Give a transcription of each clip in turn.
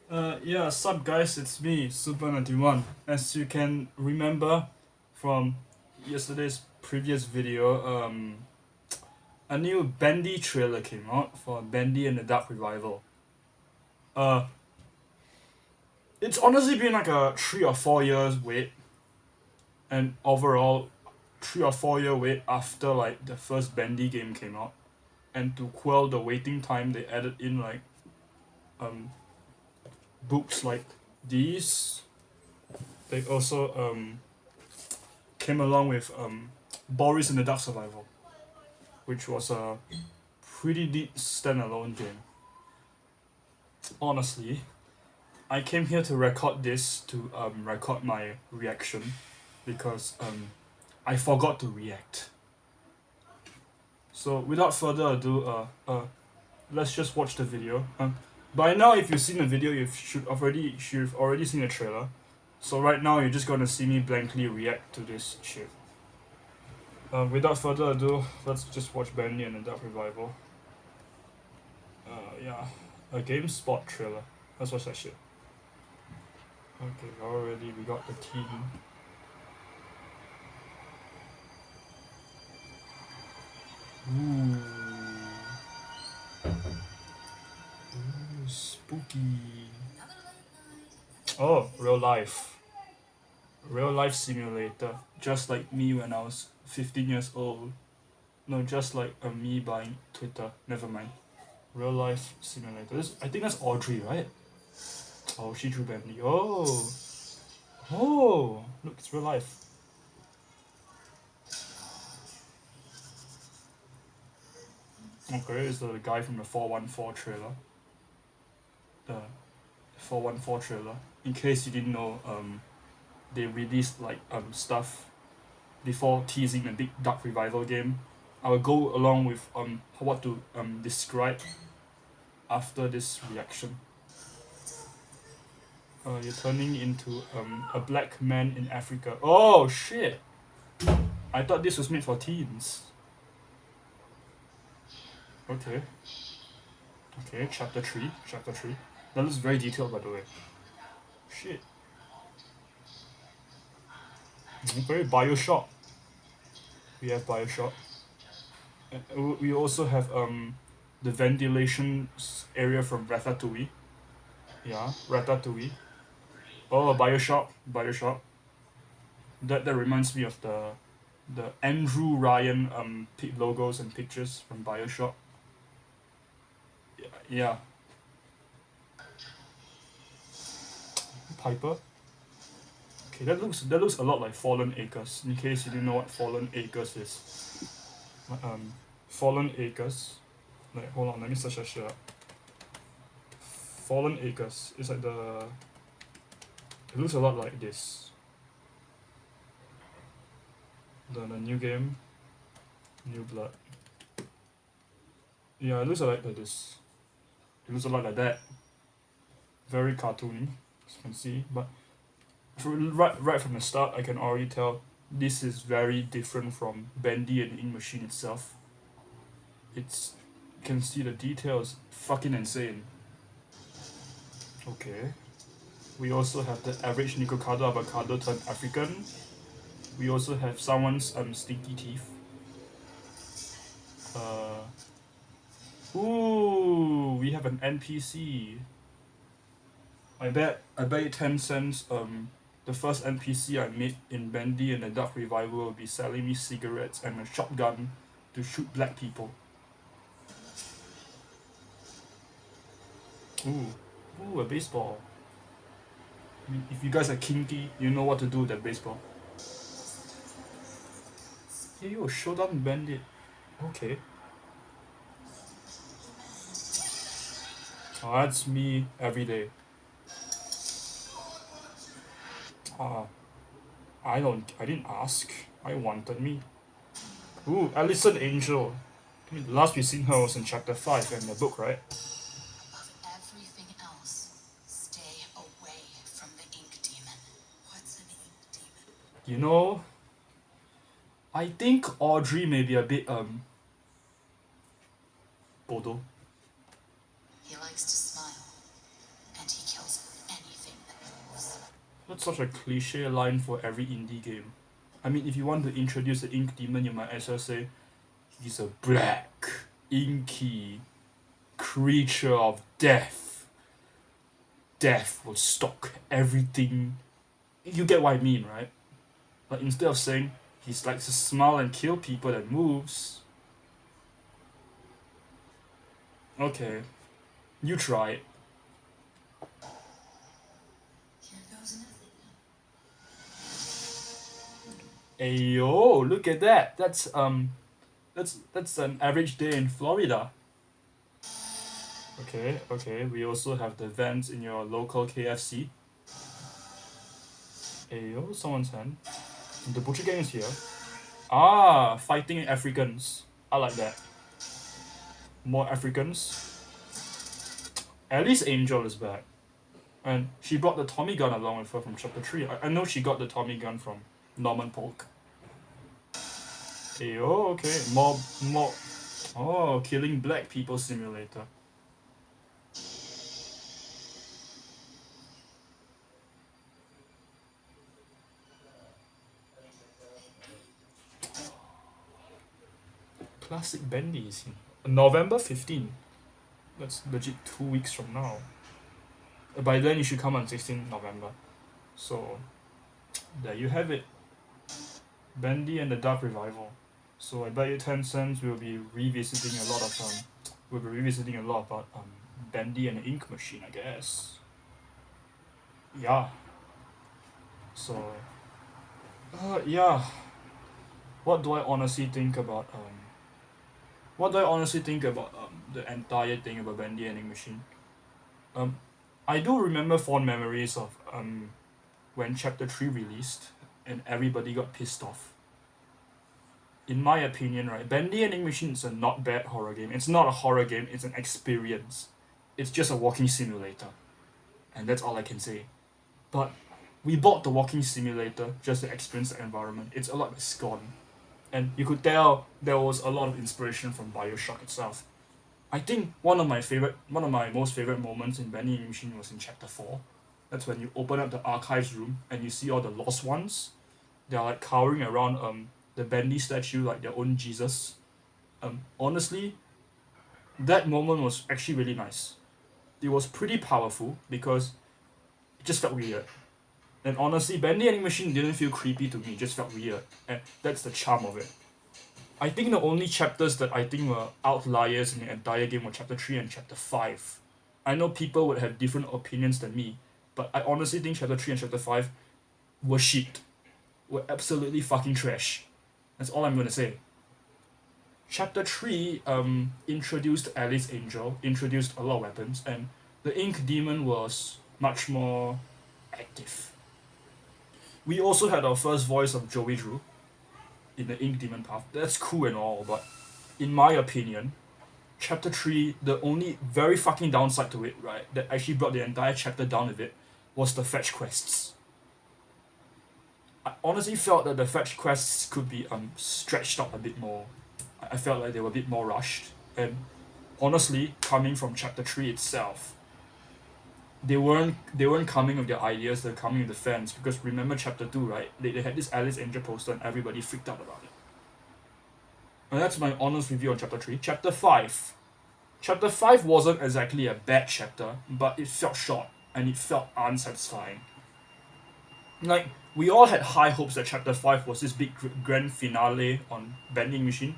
Yeah, sup guys, it's me, Super91. As you can remember from yesterday's previous video, a new Bendy trailer came out for Bendy and the Dark Revival. Uh, it's honestly been like a 3 or 4 years wait, and overall 3 or 4 year wait after like the first Bendy game came out. And to quell the waiting time, they added in like um books like these. They also came along with Boris and the Dark Survival, which was a pretty neat standalone game. Honestly, I came here to record this to record my reaction because I forgot to react. So without further ado, let's just watch the video. By now, if you've seen the video, you should already seen the trailer. So right now, you're just gonna see me blankly react to this shit. Without further ado, let's just watch Bendy and the Dark Revival. Yeah, a GameSpot trailer. Let's watch that shit. Okay, already we got the team. Ooh. Ooh, spooky. Oh, real life. Real life simulator. Just like me when I was 15 years old. No, just like me buying Twitter. Never mind. Real life simulator. I think that's Audrey, right? Oh, she drew Bendy. Oh! Oh! Look, it's real life. Okay, it's the guy from the 414 trailer. The 414 trailer. In case you didn't know, they released like stuff before teasing the big Dark Revival game. I will go along with what to describe after this reaction. You're turning into a black man in Africa. Oh shit! I thought this was made for teens. Okay. Okay, chapter 3. Chapter 3. That looks very detailed, by the way. Shit. Okay, Bioshock. We have Bioshock. We also have the ventilation area from Ratatouille. Yeah, Ratatouille. Oh, Bioshock. Bioshock. That reminds me of the Andrew Ryan logos and pictures from Bioshock. Yeah. Piper. Okay, that looks a lot like Fallen Acres. In case you didn't know what Fallen Acres is, Fallen Acres. Like, hold on, let me search that shit up. Fallen Acres. It's like the. It looks a lot like this. The new game, New Blood. Yeah, it looks a lot like this. It looks a lot like that. Very cartoony, as you can see. But right from the start, I can already tell this is very different from Bendy and the Ink Machine itself. It's you can see the details, fucking insane. Okay. We also have the average Nikocado avocado turned African. We also have someone's stinky teeth. Ooh, we have an NPC. I bet 10 cents the first NPC I made in Bendy and the Dark Revival will be selling me cigarettes and a shotgun to shoot black people. Ooh, a baseball. I mean, if you guys are kinky, you know what to do with that baseball. Hey yo, Showdown Bandit. Okay. Oh, that's me every day. I didn't ask. I wanted me. Ooh, Alison Angel. I mean, the last we seen her was in chapter 5 in the book, right? Above everything else, stay away from the ink demon. What's an ink demon? You know, I think Audrey may be a bit bodo. He likes to smile, and he kills That's such a cliche line for every indie game. I mean, if you want to introduce the ink demon, you might as well say he's a black, inky creature of death. Death will stalk everything. You get what I mean, right? Like instead of saying he's likes to smile and kill people that moves. Okay, you try it. Here goes nothing. Ayo, look at that. That's an average day in Florida. Okay. We also have the vents in your local KFC. Ayo, someone's hand. The butcher gang is here. Ah, fighting Africans. I like that. More Africans. At least Angel is back. And she brought the Tommy gun along with her from chapter 3. I know she got the Tommy gun from Norman Polk. Ayo, okay. More. Oh, killing black people simulator. Classic bendy is in November 15. That's legit 2 weeks from now. By then, you should come on 16 November. So, there you have it. Bendy and the Dark Revival. So I bet you 10 cents we'll be revisiting a lot about Bendy and the Ink Machine, I guess. Yeah. So, yeah. What do I honestly think about the entire thing about Bendy and Ink Machine? I do remember fond memories of when Chapter 3 released and everybody got pissed off. In my opinion, right, Bendy and Ink Machine is a not bad horror game. It's not a horror game, it's an experience. It's just a walking simulator. And that's all I can say. But we bought the walking simulator just to experience the environment. It's a lot like Scorn. And you could tell there was a lot of inspiration from Bioshock itself. I think one of my most favorite moments in Bendy and Ink Machine was in Chapter 4. That's when you open up the archives room and you see all the lost ones. They're like cowering around the Bendy statue like their own Jesus. Honestly, that moment was actually really nice. It was pretty powerful because it just felt weird. And honestly, Bendy and Ink Machine didn't feel creepy to me, it just felt weird. And that's the charm of it. I think the only chapters that I think were outliers in the entire game were Chapter 3 and Chapter 5. I know people would have different opinions than me, but I honestly think Chapter 3 and Chapter 5 were shit. Were absolutely fucking trash. That's all I'm gonna say. Chapter 3 introduced Alice Angel, introduced a lot of weapons, and the Ink Demon was much more active. We also had our first voice of Joey Drew in the Ink Demon path. That's cool and all, but in my opinion, Chapter 3, the only very fucking downside to it, right, that actually brought the entire chapter down a bit, was the fetch quests. I honestly felt that the fetch quests could be stretched out a bit more. I felt like they were a bit more rushed. And honestly, coming from Chapter 3 itself, they weren't coming with their ideas, they're coming with the fans. Because remember Chapter 2, right? They had this Alice Angel poster and everybody freaked out about it. And that's my honest review on Chapter 3. Chapter 5. Chapter 5 wasn't exactly a bad chapter, but it felt short and it felt unsatisfying. Like, we all had high hopes that Chapter 5 was this big grand finale on Bendy Machine,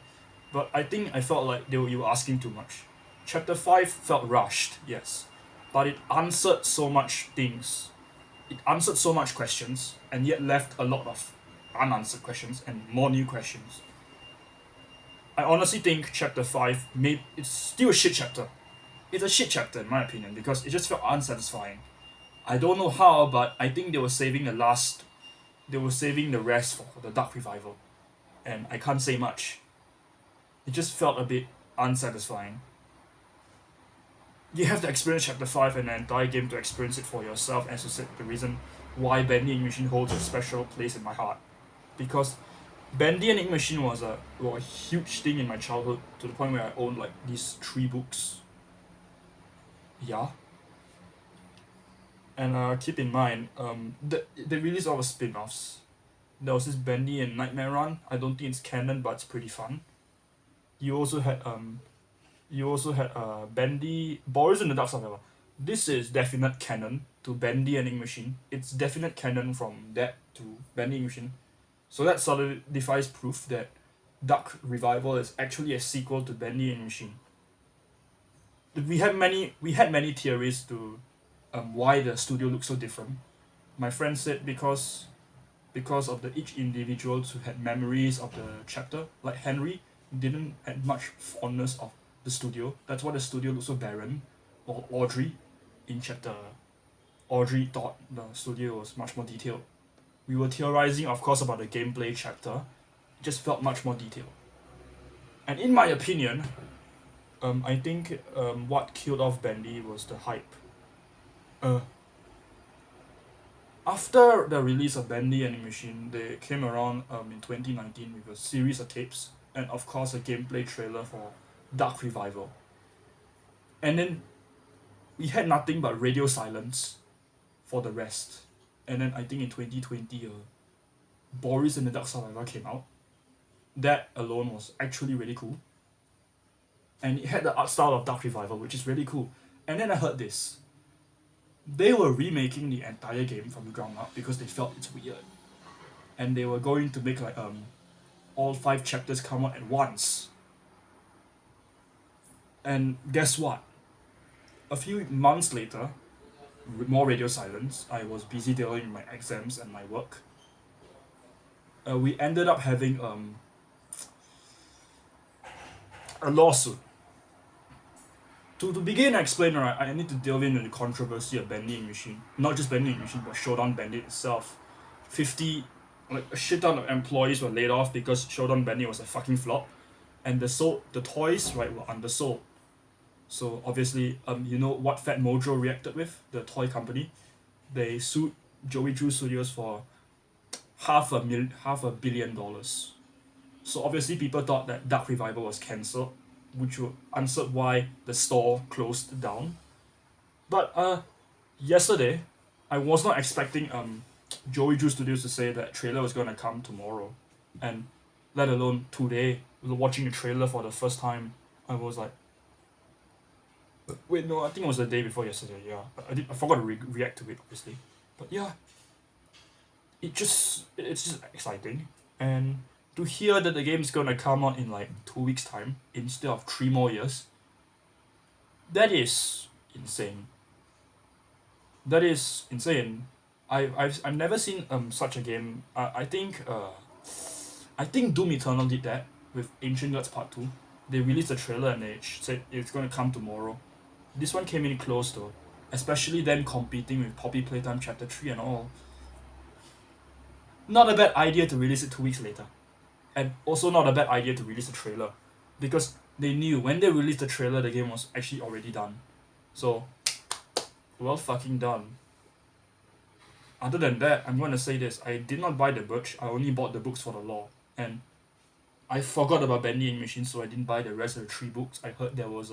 but I think I felt like you were asking too much. Chapter 5 felt rushed, yes, but it answered so much things. It answered so much questions, and yet left a lot of unanswered questions and more new questions. I honestly think Chapter 5 it's still a shit chapter. It's a shit chapter in my opinion, because it just felt unsatisfying. I don't know how, but I think they were saving the rest for the Dark Revival. And I can't say much. It just felt a bit unsatisfying. You have to experience Chapter 5 and the entire game to experience it for yourself, as you said, the reason why Bendy and Ink Machine holds a special place in my heart. Because Bendy and Ink Machine was a huge thing in my childhood, to the point where I owned like these 3 books. Yeah. And keep in mind, they released all the spin-offs. There was this Bendy and Nightmare Run. I don't think it's canon, but it's pretty fun. You also had Bendy Boris in the Dark Survivor. This is definite canon to Bendy and Ink Machine. It's definite canon from that to Bendy Ink Machine. So that solidifies proof that Dark Revival is actually a sequel to Bendy and Ink Machine. We had many theories to why the studio looks so different. My friend said because of the each individuals who had memories of the chapter, like Henry didn't have much fondness of the studio. That's why the studio looks so barren. Or Audrey, in chapter, Audrey thought the studio was much more detailed. We were theorizing, of course, about the gameplay chapter. It just felt much more detailed. And in my opinion, I think what killed off Bendy was the hype. After the release of Bendy and Ink Machine, they came around in 2019 with a series of tapes and of course a gameplay trailer for Dark Revival. And then we had nothing but radio silence for the rest. And then I think in 2020, Boris and the Dark Survivor came out. That alone was actually really cool. And it had the art style of Dark Revival, which is really cool. And then I heard this. They were remaking the entire game from the ground up because they felt it's weird. And they were going to make like all 5 chapters come out at once. And guess what? A few months later, more radio silence. I was busy dealing with my exams and my work. We ended up having a lawsuit. To begin and explain, right, I need to delve into the controversy of Bendy Ink Machine. Not just Bendy Ink Machine, but Showdown Bendy itself. A shit ton of employees were laid off because Showdown Bendy was a fucking flop. And the toys, right, were undersold. So obviously, you know what Fat Mojo reacted with, the toy company? They sued Joey Drew Studios for $500 million. So obviously people thought that Dark Revival was cancelled, which would answer why the store closed down. But yesterday, I was not expecting Joey Drew Studios to say that trailer was gonna come tomorrow, and let alone today, watching the trailer for the first time, I was like, wait, no, I think it was the day before yesterday. Yeah, I forgot to react to it, obviously, but yeah, it's just exciting, and to hear that the game's gonna come out in like 2 weeks time instead of 3 more years, that is insane. That is insane. I've never seen such a game. I think Doom Eternal did that with Ancient Gods Part 2. They released a trailer and they said it's gonna come tomorrow. This one came in close though, especially them competing with Poppy Playtime Chapter 3 and all. Not a bad idea to release it 2 weeks later. And also not a bad idea to release a trailer, because they knew when they released the trailer the game was actually already done. So, well fucking done. Other than that, I'm gonna say this, I did not buy the books, I only bought the books for the lore. And I forgot about Bendy Ink Machine, so I didn't buy the rest of the 3 books. I heard there was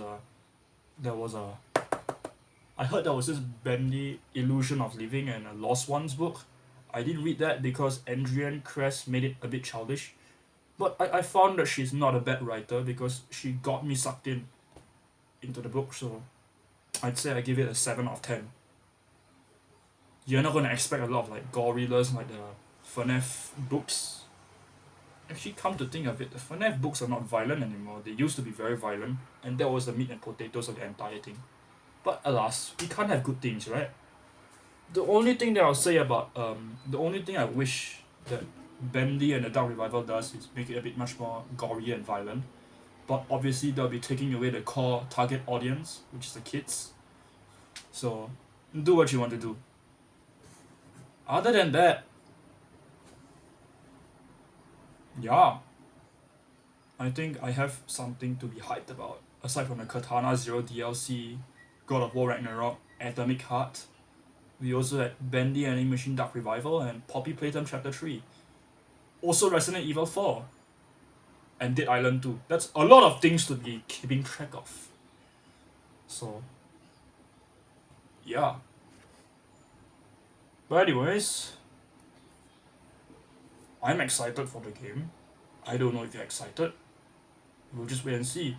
this Bendy Illusion of Living and a Lost Ones book. I didn't read that because Adrienne Kress made it a bit childish. But I found that she's not a bad writer because she got me sucked into the book, so I'd say I give it a 7 out of 10. You're not gonna expect a lot of like gorillas like the FNAF books. Actually, come to think of it, the FNAF books are not violent anymore. They used to be very violent, and that was the meat and potatoes of the entire thing. But alas, we can't have good things, right? The only thing that I'll say about the only thing I wish that Bendy and the Dark Revival does is make it a bit much more gory and violent. But obviously they'll be taking away the core target audience, which is the kids. So do what you want to do. Other than that, yeah, I think I have something to be hyped about. Aside from the Katana Zero DLC, God of War Ragnarok, Atomic Heart, we also had Bendy and Ink Machine Dark Revival and Poppy Playtime Chapter 3. Also Resident Evil 4 and Dead Island 2. That's a lot of things to be keeping track of. So, yeah. But anyways, I'm excited for the game. I don't know if you're excited. We'll just wait and see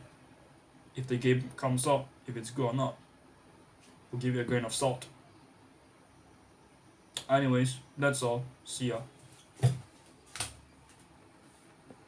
if the game comes out, if it's good or not. We'll give it a grain of salt. Anyways, that's all. See ya.